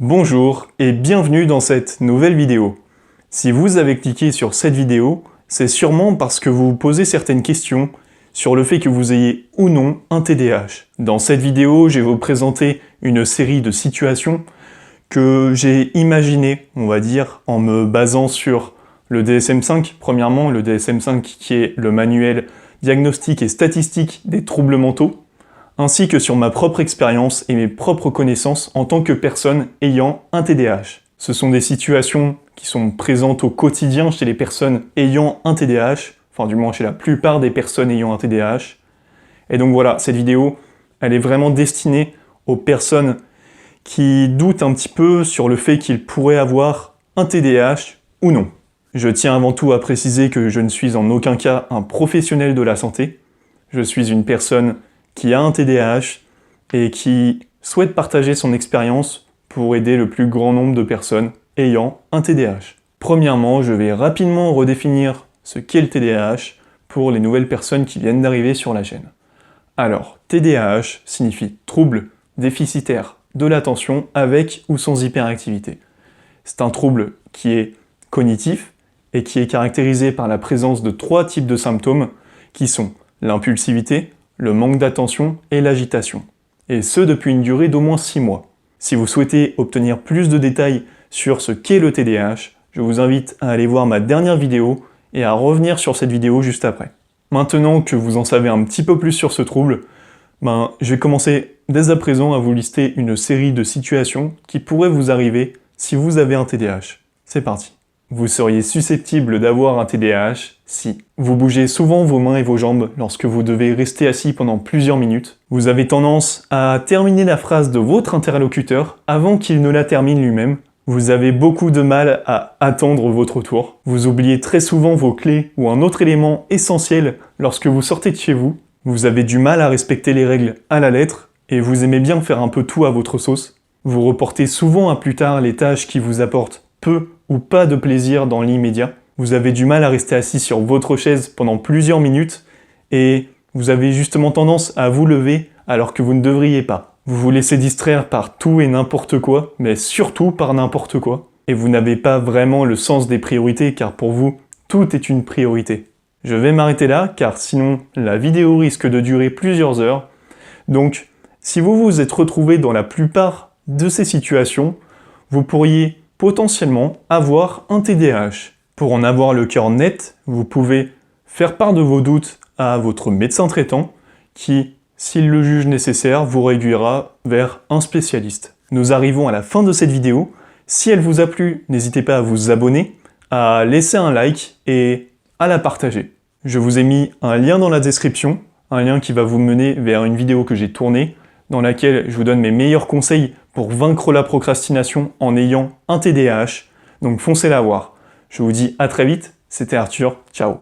Bonjour et bienvenue dans cette nouvelle vidéo. Si vous avez cliqué sur cette vidéo, c'est sûrement parce que vous vous posez certaines questions sur le fait que vous ayez ou non un TDAH. Dans cette vidéo, je vais vous présenter une série de situations que j'ai imaginées, on va dire, en me basant sur le DSM-5. Premièrement, le DSM-5 qui est le manuel diagnostique et statistique des troubles mentaux, ainsi que sur ma propre expérience et mes propres connaissances en tant que personne ayant un TDAH. Ce sont des situations qui sont présentes au quotidien chez les personnes ayant un TDAH, enfin du moins chez la plupart des personnes ayant un TDAH. Et donc voilà, cette vidéo, elle est vraiment destinée aux personnes qui doutent un petit peu sur le fait qu'ils pourraient avoir un TDAH ou non. Je tiens avant tout à préciser que je ne suis en aucun cas un professionnel de la santé. Je suis une personne qui a un TDAH et qui souhaite partager son expérience pour aider le plus grand nombre de personnes ayant un TDAH. Premièrement, je vais rapidement redéfinir ce qu'est le TDAH pour les nouvelles personnes qui viennent d'arriver sur la chaîne. Alors, TDAH signifie trouble déficitaire de l'attention avec ou sans hyperactivité. C'est un trouble qui est cognitif et qui est caractérisé par la présence de 3 types de symptômes qui sont l'impulsivité, le manque d'attention et l'agitation. Et ce depuis une durée d'au moins 6 mois. Si vous souhaitez obtenir plus de détails sur ce qu'est le TDAH, je vous invite à aller voir ma dernière vidéo et à revenir sur cette vidéo juste après. Maintenant que vous en savez un petit peu plus sur ce trouble, je vais commencer dès à présent à vous lister une série de situations qui pourraient vous arriver si vous avez un TDAH. C'est parti. Vous seriez susceptible d'avoir un TDAH si vous bougez souvent vos mains et vos jambes lorsque vous devez rester assis pendant plusieurs minutes. Vous avez tendance à terminer la phrase de votre interlocuteur avant qu'il ne la termine lui-même. Vous avez beaucoup de mal à attendre votre tour. Vous oubliez très souvent vos clés ou un autre élément essentiel lorsque vous sortez de chez vous. Vous avez du mal à respecter les règles à la lettre et vous aimez bien faire un peu tout à votre sauce. Vous reportez souvent à plus tard les tâches qui vous apportent peu ou pas de plaisir dans l'immédiat. Vous avez du mal à rester assis sur votre chaise pendant plusieurs minutes et vous avez justement tendance à vous lever alors que vous ne devriez pas. Vous vous laissez distraire par tout et n'importe quoi, mais surtout par n'importe quoi. Et vous n'avez pas vraiment le sens des priorités car pour vous, tout est une priorité. Je vais m'arrêter là car sinon la vidéo risque de durer plusieurs heures. Donc, si vous vous êtes retrouvé dans la plupart de ces situations, vous pourriez potentiellement avoir un TDAH. Pour en avoir le cœur net, vous pouvez faire part de vos doutes à votre médecin traitant qui, s'il le juge nécessaire, vous réduira vers un spécialiste. Nous arrivons à la fin de cette vidéo. Si elle vous a plu, n'hésitez pas à vous abonner, à laisser un like et à la partager. Je vous ai mis un lien dans la description, un lien qui va vous mener vers une vidéo que j'ai tournée, dans laquelle je vous donne mes meilleurs conseils pour vaincre la procrastination en ayant un TDAH. Donc foncez la voir. Je vous dis à très vite, c'était Arthur, ciao.